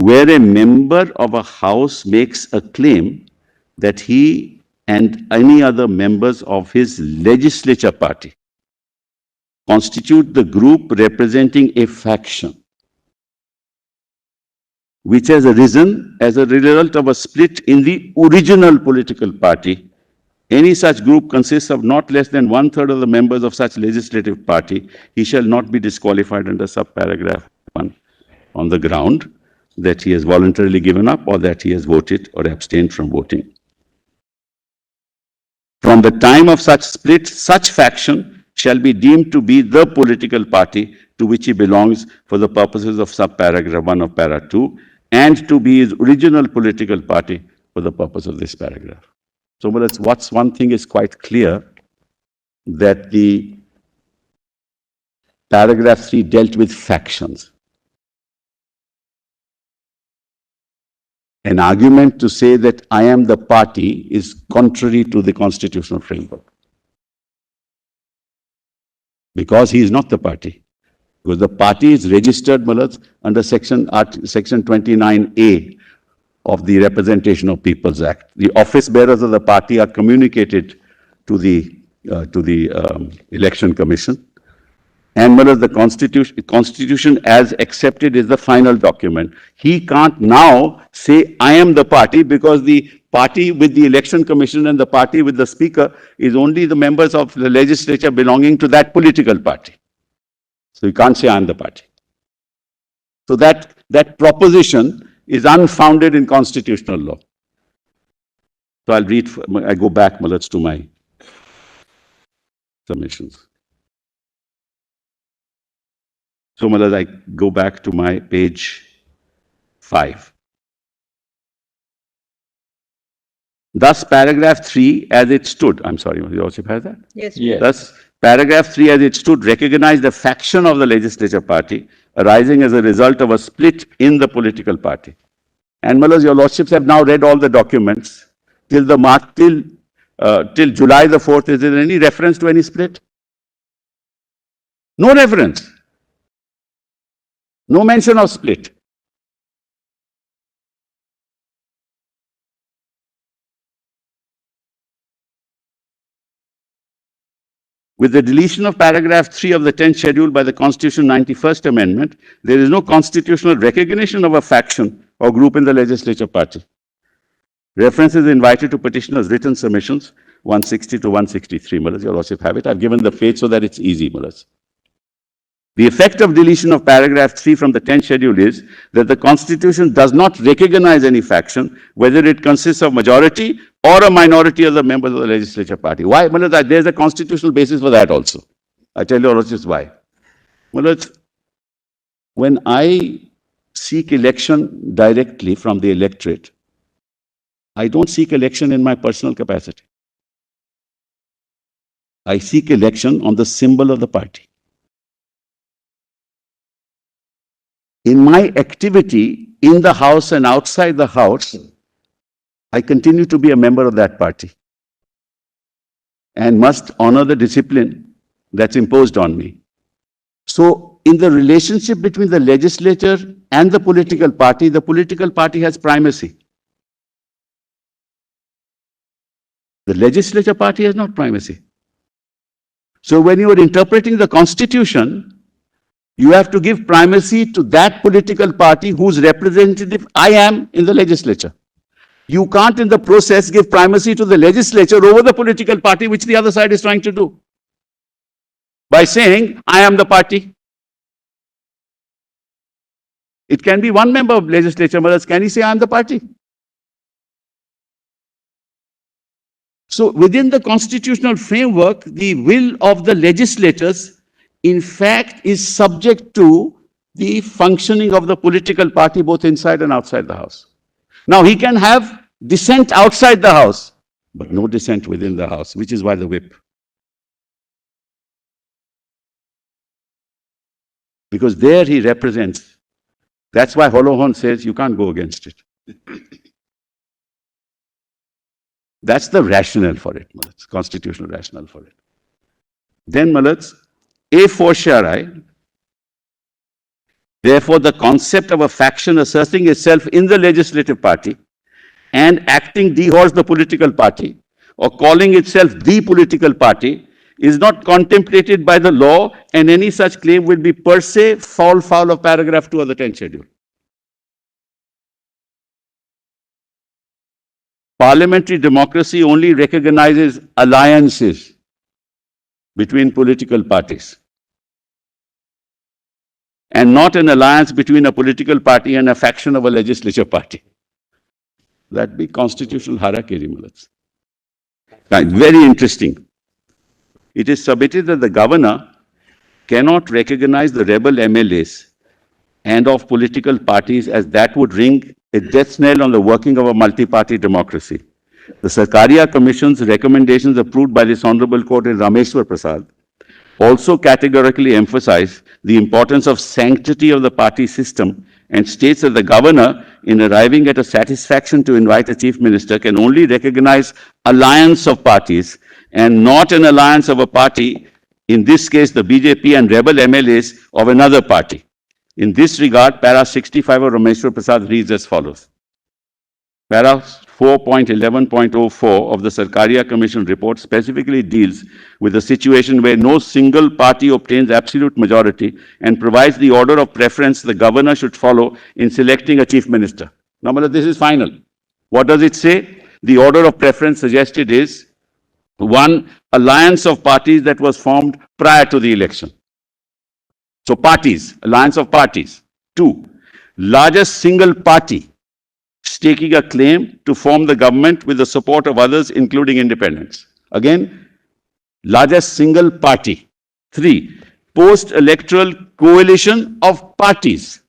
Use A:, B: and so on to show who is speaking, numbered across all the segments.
A: where a member of a house makes a claim that he and any other members of his legislature party constitute the group representing a faction which has arisen as a result of a split in the original political party. Any such group consists of not less than 1/3 of the members of such legislative party. He shall not be disqualified under subparagraph 1 on the ground that he has voluntarily given up or that he has voted or abstained from voting. From the time of such split, such faction shall be deemed to be the political party to which he belongs for the purposes of subparagraph 1 of para 2 and to be his original political party for the purpose of this paragraph. So what's one thing is quite clear, that the paragraph 3 dealt with factions. An argument to say that I am the party is contrary to the constitutional framework. Because he is not the party. Because the party is registered under section 29A of the Representation of Peoples Act. The office bearers of the party are communicated to the Election Commission. And the Constitution as accepted is the final document. He can't now say, I am the party, because the party with the Election Commission and the party with the Speaker is only the members of the legislature belonging to that political party. So you can't say, I am the party. So that proposition is unfounded in constitutional law. So I'll read, I go back, to my submissions. So, I go back to my page 5. Thus, paragraph 3 as it stood, I'm sorry, you also have that?
B: Yes.
C: Yes.
A: Thus, paragraph 3 as it stood recognized a faction of the legislature party arising as a result of a split in the political party. And, your lordships have now read all the documents till July the 4th. Is there any reference to any split? No reference. No mention of split. With the deletion of paragraph 3 of the 10th schedule by the Constitution 91st Amendment, there is no constitutional recognition of a faction or group in the legislature party. Reference is invited to petitioner's written submissions 160 to 163. You'll also have it. I've given the page so that it's easy. The effect of deletion of paragraph 3 from the 10th schedule is that the Constitution does not recognize any faction, whether it consists of majority or a minority of the members of the legislature party. Why? There's a constitutional basis for that also. I tell you just why. When I seek election directly from the electorate, I don't seek election in my personal capacity. I seek election on the symbol of the party. In my activity in the house and outside the house, I continue to be a member of that party and must honor the discipline that's imposed on me. So, in the relationship between the legislature and the political party has primacy. The legislature party has not primacy. So, when you are interpreting the Constitution, you have to give primacy to that political party whose representative I am in the legislature. You can't in the process give primacy to the legislature over the political party, which the other side is trying to do, by saying, I am the party. It can be one member of legislature, but can he say, I am the party? So within the constitutional framework, the will of the legislators in fact is subject to the functioning of the political party both inside and outside the house. Now he can have dissent outside the house, but no dissent within the house, which is why the whip. Because there he represents. That's why Holohon says you can't go against it. That's the rationale for it, constitutional rationale for it. Then, a fortiori, Therefore, the concept of a faction asserting itself in the legislative party and acting dehors the political party or calling itself the political party is not contemplated by the law, and any such claim will be per se fall foul of paragraph 2 of the 10th schedule. Parliamentary democracy only recognizes alliances between political parties and not an alliance between a political party and a faction of a legislature party. That be constitutional harakiri, Malats. Very interesting. It is submitted that the governor cannot recognize the rebel MLAs and of political parties, as that would ring a death knell on the working of a multi-party democracy. The Sarkaria Commission's recommendations approved by this Honorable Court in Rameshwar Prasad also categorically emphasize the importance of sanctity of the party system and states that the governor, in arriving at a satisfaction to invite a chief minister, can only recognize alliance of parties and not an alliance of a party, in this case the BJP and rebel MLAs of another party. In this regard, para 65 of Rameshwar Prasad reads as follows. Para 4.11.04 of the Sarkaria Commission report specifically deals with a situation where no single party obtains absolute majority and provides the order of preference the governor should follow in selecting a chief minister. Now, this is final. What does it say? The order of preference suggested is: 1, alliance of parties that was formed prior to the election. So parties, alliance of parties. 2, largest single party staking a claim to form the government with the support of others, including independents. Again, largest single party. 3, post-electoral coalition of parties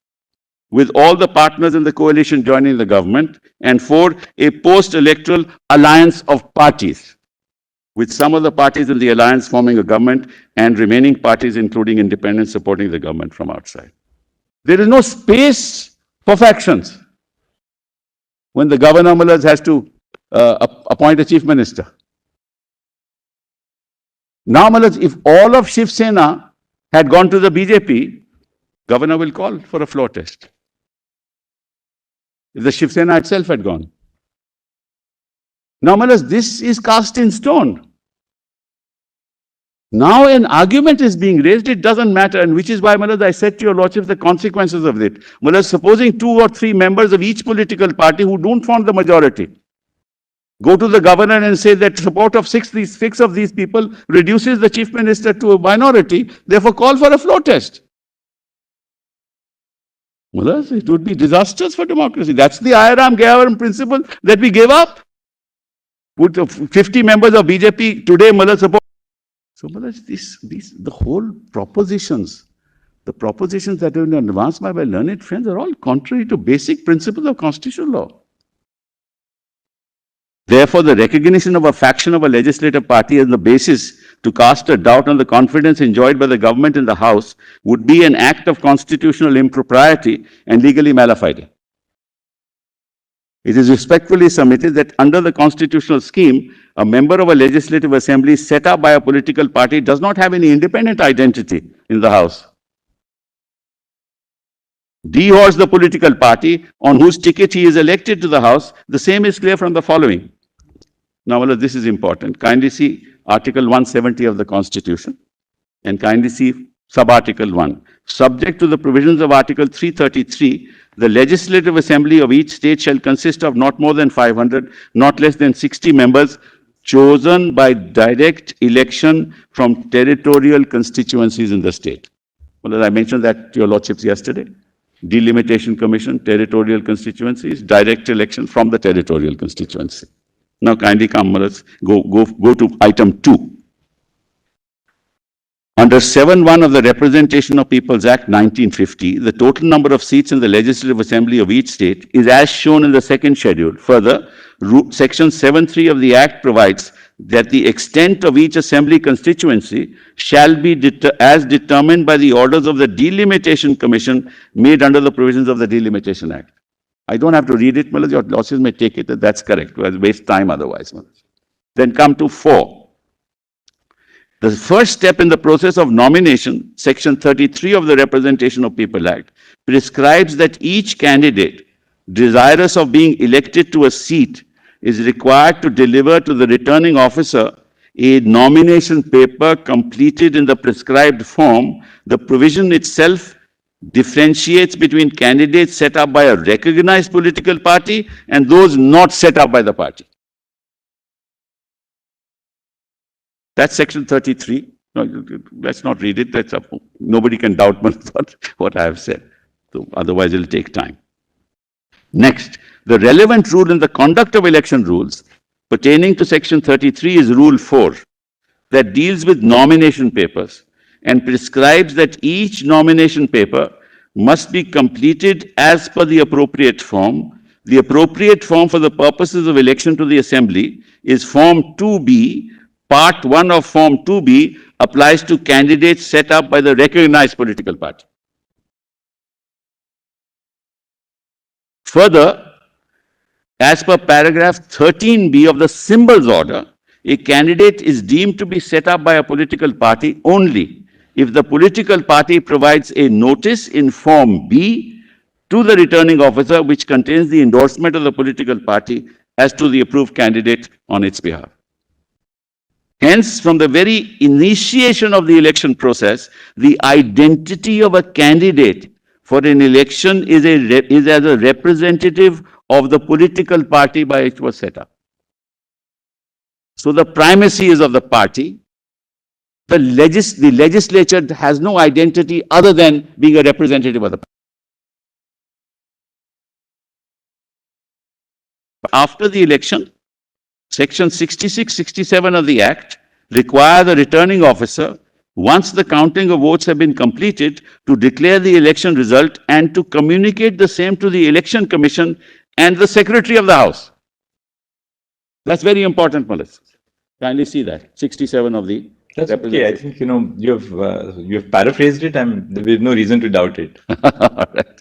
A: with all the partners in the coalition joining the government. And 4, a post-electoral alliance of parties with some of the parties in the alliance forming a government and remaining parties, including independents, supporting the government from outside. There is no space for factions when the governor has to appoint a chief minister. Now, if all of Shiv Sena had gone to the BJP, governor will call for a floor test. If the Shiv Sena itself had gone. Now, this is cast in stone. Now an argument is being raised, it doesn't matter, and which is why, I said to your lordship the consequences of it. Supposing 2 or 3 members of each political party who don't form the majority go to the governor and say that support of 6 of these people reduces the chief minister to a minority, therefore call for a floor test. It would be disastrous for democracy. That's the Ayaram Gayavaram principle that we gave up. Would 50 members of BJP today support? So, the whole propositions, the propositions that have been advanced by learned friends are all contrary to basic principles of constitutional law. Therefore, the recognition of a faction of a legislative party as the basis to cast a doubt on the confidence enjoyed by the government in the House would be an act of constitutional impropriety and legally malafide. It is respectfully submitted that under the constitutional scheme, a member of a legislative assembly set up by a political party does not have any independent identity in the House. Dehors the political party on whose ticket he is elected to the House. The same is clear from the following. Now, this is important. Kindly see Article 170 of the Constitution and kindly see Sub-Article 1. Subject to the provisions of Article 333, the Legislative Assembly of each state shall consist of not more than 500, not less than 60 members, chosen by direct election from territorial constituencies in the state. Well, as I mentioned that to your lordships yesterday, Delimitation Commission, territorial constituencies, direct election from the territorial constituency. Now kindly come, go to item 2. Under 7.1 of the Representation of Peoples Act 1950, the total number of seats in the Legislative Assembly of each state is as shown in the second schedule. Further, Section 7.3 of the Act provides that the extent of each assembly constituency shall be as determined by the orders of the Delimitation Commission made under the provisions of the Delimitation Act. I don't have to read it, your losses may take it that that's correct. We'll waste time otherwise. Then come to 4. The first step in the process of nomination, Section 33 of the Representation of People Act, prescribes that each candidate desirous of being elected to a seat is required to deliver to the returning officer a nomination paper completed in the prescribed form. The provision itself differentiates between candidates set up by a recognized political party and those not set up by the party. That's Section 33. No, let's not read it. That's up. Nobody can doubt what I have said. So otherwise, it'll take time. Next, the relevant rule in the conduct of election rules pertaining to Section 33 is Rule 4, that deals with nomination papers and prescribes that each nomination paper must be completed as per the appropriate form. The appropriate form for the purposes of election to the Assembly is Form 2B. Part 1 of Form 2B applies to candidates set up by the recognized political party. Further, as per paragraph 13B of the symbols order, a candidate is deemed to be set up by a political party only if the political party provides a notice in Form B to the returning officer which contains the endorsement of the political party as to the approved candidate on its behalf. Hence, from the very initiation of the election process, the identity of a candidate for an election is as a representative of the political party by which it was set up. So the primacy is of the party. The legislature has no identity other than being a representative of the party. After the election, Section 66, 67 of the Act require the returning officer, once the counting of votes have been completed, to declare the election result and to communicate the same to the Election Commission and the Secretary of the House. That's very important, Melissa. Kindly see that, 67 of the...
B: That's okay. I think, you have paraphrased it and there is no reason to doubt it.
A: All right.